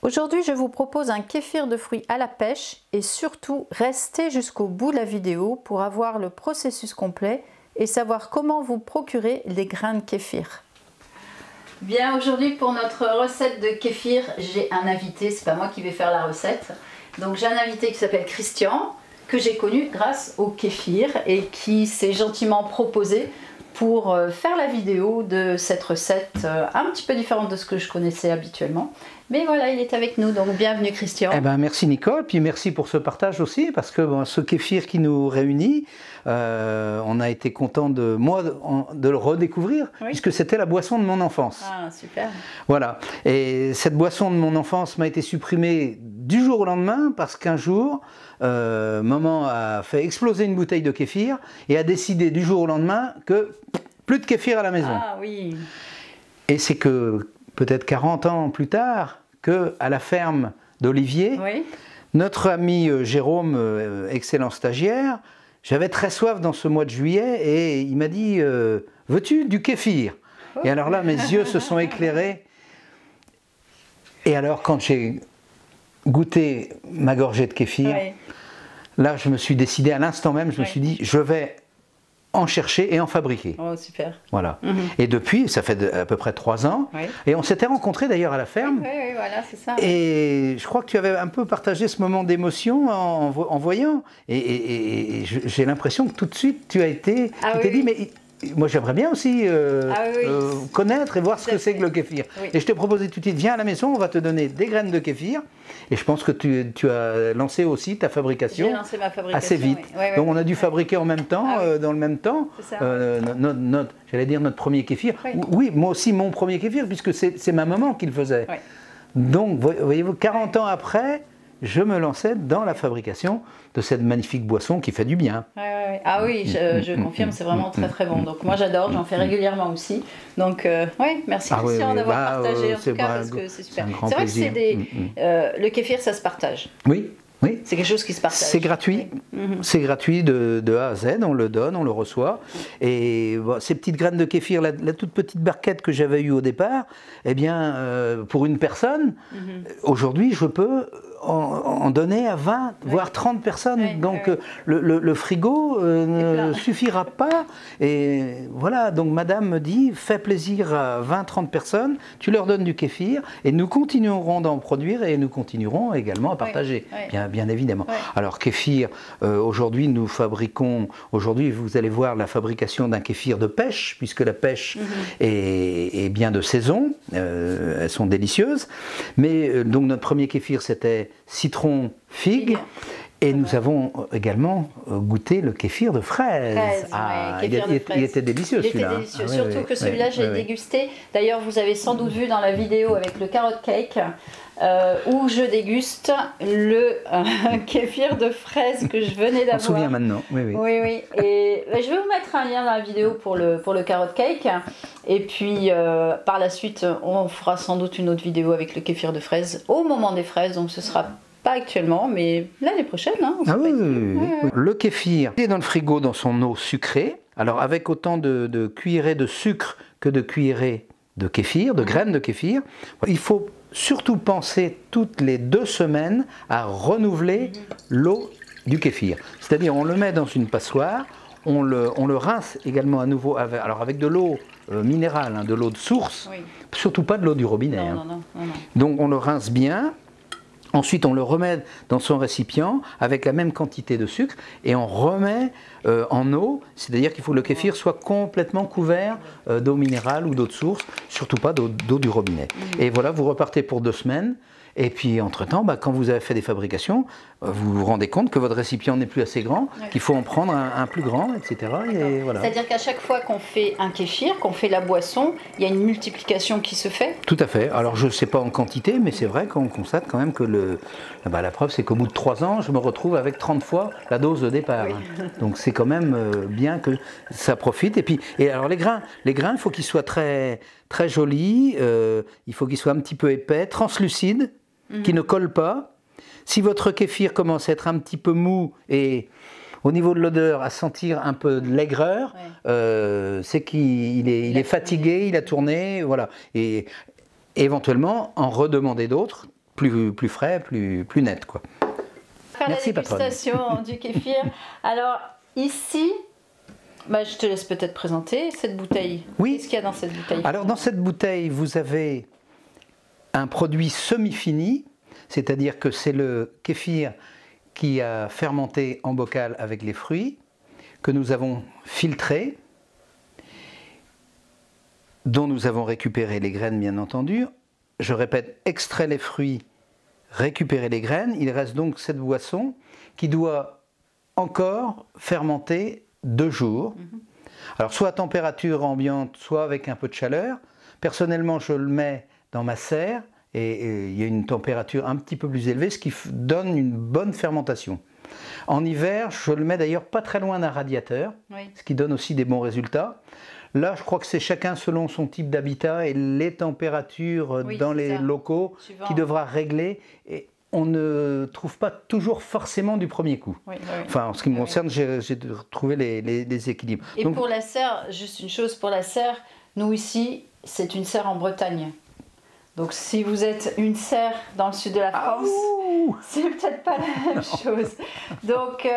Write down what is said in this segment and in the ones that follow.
Aujourd'hui, je vous propose un kéfir de fruits à la pêche et surtout, restez jusqu'au bout de la vidéo pour avoir le processus complet et savoir comment vous procurer les grains de kéfir. Bien, aujourd'hui pour notre recette de kéfir, j'ai un invité, c'est pas moi qui vais faire la recette. Donc j'ai un invité qui s'appelle Christian, que j'ai connu grâce au kéfir et qui s'est gentiment proposé pour faire la vidéo de cette recette un petit peu différente de ce que je connaissais habituellement. Mais voilà, il est avec nous, donc bienvenue Christian. Eh ben, merci Nicole, puis merci pour ce partage aussi, parce que bon, ce kéfir qui nous réunit, on a été content de le redécouvrir, oui, puisque c'était la boisson de mon enfance. Ah, super. Voilà, et cette boisson de mon enfance m'a été supprimée du jour au lendemain, parce qu'un jour, maman a fait exploser une bouteille de kéfir, et a décidé du jour au lendemain que plus de kéfir à la maison. Ah oui. Et c'est que peut-être 40 ans plus tard, qu'à la ferme d'Olivier, oui, notre ami Jérôme, excellent stagiaire, j'avais très soif dans ce mois de juillet et il m'a dit « Veux-tu du kéfir ?» Et alors là, mes yeux se sont éclairés. Et alors, quand j'ai goûté ma gorgée de kéfir, oui, là, je me suis décidé à l'instant même, je me suis dit « Je vais en chercher et en fabriquer. » Oh, super. Voilà. Et depuis, ça fait à peu près 3 ans. Oui. Et on s'était rencontrés d'ailleurs à la ferme. Oui, oui, voilà, c'est ça. Et je crois que tu avais un peu partagé ce moment d'émotion en voyant. Et j'ai l'impression que tout de suite, tu t'es dit, mais moi j'aimerais bien aussi connaître et voir ce que c'est que le kéfir. Oui. Et je t'ai proposé tout de suite, viens à la maison, on va te donner des graines de kéfir. Et je pense que tu as lancé aussi ta fabrication. J'ai lancé ma fabrication assez vite. Oui. Oui, donc on a dû fabriquer en même temps, dans le même temps, j'allais dire notre premier kéfir. Oui. Oui, moi aussi mon premier kéfir, puisque c'est ma maman qui le faisait. Oui. Donc voyez-vous, 40 ans après, je me lançais dans la fabrication de cette magnifique boisson qui fait du bien. Ah oui, je confirme, c'est vraiment très très bon. Donc moi j'adore, j'en fais régulièrement aussi. Donc oui, merci Christian d'avoir partagé en tout cas, parce que c'est super. C'est vrai que c'est le kéfir, ça se partage. Oui. Oui. C'est quelque chose qui se partage. C'est gratuit, c'est gratuit de A à Z, on le donne, on le reçoit. Et bon, ces petites graines de kéfir, la toute petite barquette que j'avais eue au départ, eh bien, pour une personne, aujourd'hui, je peux en donner à 20, voire 30 personnes. Donc le frigo ne suffira pas. Et voilà, donc madame me dit, fais plaisir à 20-30 personnes, tu leur donnes du kéfir, et nous continuerons d'en produire, et nous continuerons également à partager. Bien évidemment. Ouais. Alors kéfir, aujourd'hui nous fabriquons, aujourd'hui vous allez voir la fabrication d'un kéfir de pêche, puisque la pêche est bien de saison, elles sont délicieuses. Mais donc notre premier kéfir c'était citron figue. Et nous avons également goûté le kéfir de fraise. Il était délicieux celui-là. Il était délicieux, surtout que celui-là j'ai dégusté. D'ailleurs vous avez sans doute vu dans la vidéo avec le carrot cake, où je déguste le kéfir de fraise que je venais d'avoir. On se souvient maintenant, oui. Et je vais vous mettre un lien dans la vidéo pour le carrot cake. Et puis par la suite, on fera sans doute une autre vidéo avec le kéfir de fraise au moment des fraises. Donc ce sera pas actuellement, mais l'année prochaine. Hein, Le kéfir est dans le frigo dans son eau sucrée. Alors avec autant de cuillerées de sucre que de cuillerées de kéfir, de graines de kéfir. Il faut surtout penser toutes les 2 semaines à renouveler l'eau du kéfir. C'est-à-dire on le met dans une passoire, on le rince également à nouveau avec de l'eau minérale, de l'eau de source, surtout pas de l'eau du robinet. Non. Donc on le rince bien. Ensuite, on le remet dans son récipient avec la même quantité de sucre et on remet en eau, c'est-à-dire qu'il faut que le kéfir soit complètement couvert d'eau minérale ou d'eau de source, surtout pas d'eau du robinet. Et voilà, vous repartez pour 2 semaines. Et puis, entre-temps, quand vous avez fait des fabrications, vous vous rendez compte que votre récipient n'est plus assez grand, qu'il faut en prendre un plus grand, etc. Et voilà. C'est-à-dire qu'à chaque fois qu'on fait un kéfir, qu'on fait la boisson, il y a une multiplication qui se fait? Tout à fait. Alors, je ne sais pas en quantité, mais c'est vrai qu'on constate quand même que la preuve, c'est qu'au bout de 3 ans, je me retrouve avec 30 fois la dose de départ. Donc, c'est quand même bien que ça profite. Et alors, les grains, il faut qu'ils soient très, très jolis, il faut qu'ils soient un petit peu épais, translucides, qui ne collent pas. Si votre kéfir commence à être un petit peu mou et au niveau de l'odeur à sentir un peu de l'aigreur, c'est qu'il est fatigué, il a tourné, voilà. Et éventuellement en redemander d'autres plus frais, plus net, quoi. Faire Merci, la dégustation du kéfir. Alors ici, bah, je te laisse peut-être présenter cette bouteille. Oui. Qu'est-ce qu'il y a dans cette bouteille? Alors dans cette bouteille, vous avez un produit semi-fini, c'est-à-dire que c'est le kéfir qui a fermenté en bocal avec les fruits, que nous avons filtré, dont nous avons récupéré les graines bien entendu. Je répète, extrait les fruits, récupérer les graines. Il reste donc cette boisson qui doit encore fermenter 2 jours. Alors soit à température ambiante, soit avec un peu de chaleur. Personnellement, je le mets dans ma serre et il y a une température un petit peu plus élevée, ce qui donne une bonne fermentation. En hiver, je le mets d'ailleurs pas très loin d'un radiateur, Oui. ce qui donne aussi des bons résultats. Là, je crois que c'est chacun selon son type d'habitat et les températures Oui, dans les ça. locaux Suivant. qui devra régler. Et on ne trouve pas toujours forcément du premier coup. Oui, oui, oui. Enfin, en ce qui me Oui, concerne, j'ai retrouvé les équilibres. Et Donc, pour la serre, juste une chose pour la serre, nous ici, c'est une serre en Bretagne. Donc si vous êtes une serre dans le sud de la France, c'est peut-être pas la même chose. Donc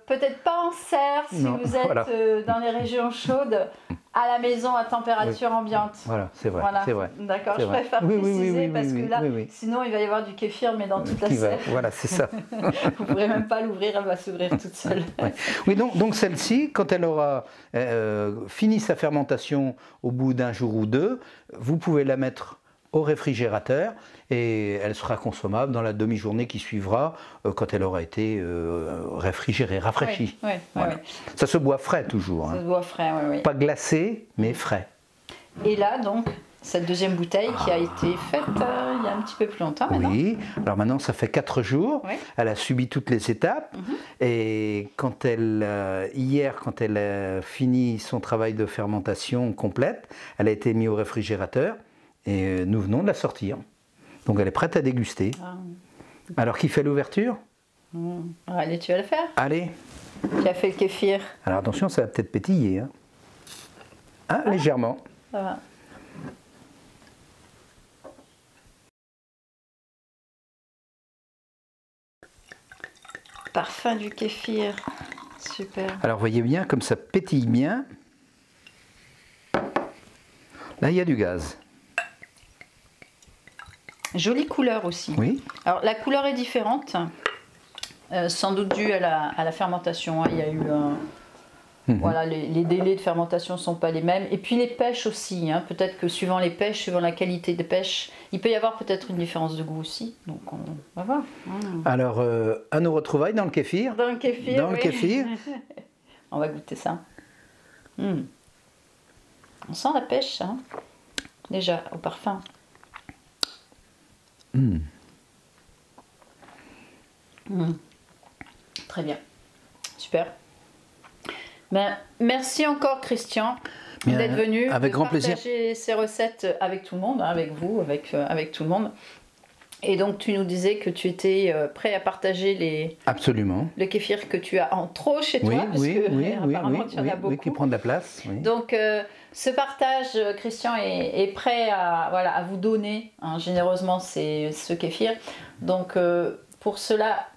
peut-être pas en serre si Non, vous êtes voilà. Dans les régions chaudes, à la maison à température ambiante. Voilà, c'est vrai, Voilà. c'est vrai. D'accord, C'est je vrai. préfère Oui, oui, préciser oui, oui, parce oui, que là, oui, oui. sinon il va y avoir du kéfir mais dans toute la serre. Voilà, c'est ça. Vous ne pourrez même pas l'ouvrir, elle va s'ouvrir toute seule. Ouais. Oui, donc celle-ci, quand elle aura fini sa fermentation au bout d'1 jour ou 2, vous pouvez la mettre au réfrigérateur et elle sera consommable dans la demi-journée qui suivra quand elle aura été réfrigérée, rafraîchie. Oui, oui, Voilà. oui. Ça se boit frais toujours, Ça hein. se boit frais, oui, oui. Pas glacé, mais frais. Et là, donc, cette deuxième bouteille qui a été faite il y a un petit peu plus longtemps maintenant. Oui, alors maintenant ça fait 4 jours, Oui. elle a subi toutes les étapes et quand hier, quand elle a fini son travail de fermentation complète, elle a été mise au réfrigérateur et nous venons de la sortir. Donc elle est prête à déguster. Ah. Alors qui fait l'ouverture? Allez, tu vas le faire. Allez. Tu as fait le kéfir. Alors attention, ça va peut-être pétiller. Hein. Ah, légèrement. Ça va. Parfum du kéfir. Super. Alors voyez bien, comme ça pétille bien. Là, il y a du gaz. Jolie couleur aussi. Oui. Alors la couleur est différente, sans doute due à la fermentation. Hein. Il y a eu voilà, les délais de fermentation ne sont pas les mêmes. Et puis les pêches aussi. Hein. Peut-être que suivant les pêches, suivant la qualité des pêches, il peut y avoir peut-être une différence de goût aussi. Donc on va voir. Alors à nos retrouvailles dans le kéfir. Dans le kéfir. Dans le oui. kéfir. On va goûter ça. On sent la pêche, hein. Déjà au parfum. Très bien, super. Ben, merci encore Christian Bien, d'être venu, avec de grand plaisir. partager ces recettes avec tout le monde, hein, avec vous, avec tout le monde. Et donc tu nous disais que tu étais prêt à partager Absolument. le kéfir que tu as en trop chez toi, parce que apparemment tu en as beaucoup. Oui, qui prend de la place. Oui. Donc ce partage, Christian est prêt à vous donner hein, généreusement ce kéfir. Donc pour cela,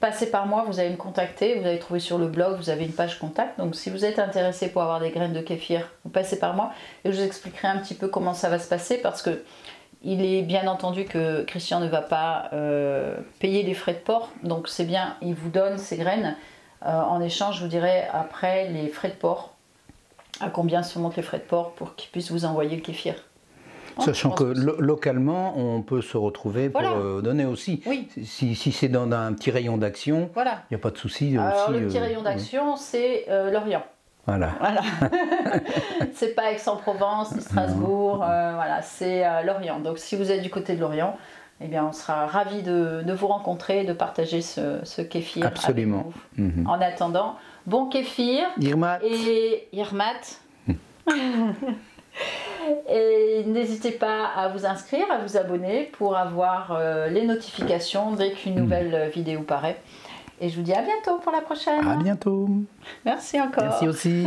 passez par moi, vous allez me contacter, vous allez trouver sur le blog, vous avez une page contact. Donc si vous êtes intéressé pour avoir des graines de kéfir, vous passez par moi et je vous expliquerai un petit peu comment ça va se passer parce que il est bien entendu que Christian ne va pas payer les frais de port. Donc c'est bien, il vous donne ces graines. En échange, je vous dirai après les frais de port. À combien se montent les frais de port pour qu'il puisse vous envoyer le kéfir. Sachant que localement, on peut se retrouver pour donner aussi. Oui. Si c'est dans un petit rayon d'action, Voilà. il n'y a pas de souci. Alors aussi, le petit rayon d'action, c'est Lorient. Voilà. Voilà. C'est pas Aix-en-Provence ni Strasbourg, voilà, c'est Lorient. Donc si vous êtes du côté de Lorient, eh bien, on sera ravis de vous rencontrer, de partager ce kéfir. Absolument. Avec vous. En attendant, bon kéfir Irmat. et Irmat. Et n'hésitez pas à vous inscrire, à vous abonner pour avoir les notifications dès qu'une nouvelle vidéo paraît. Et je vous dis à bientôt pour la prochaine. À bientôt. Merci encore. Merci aussi.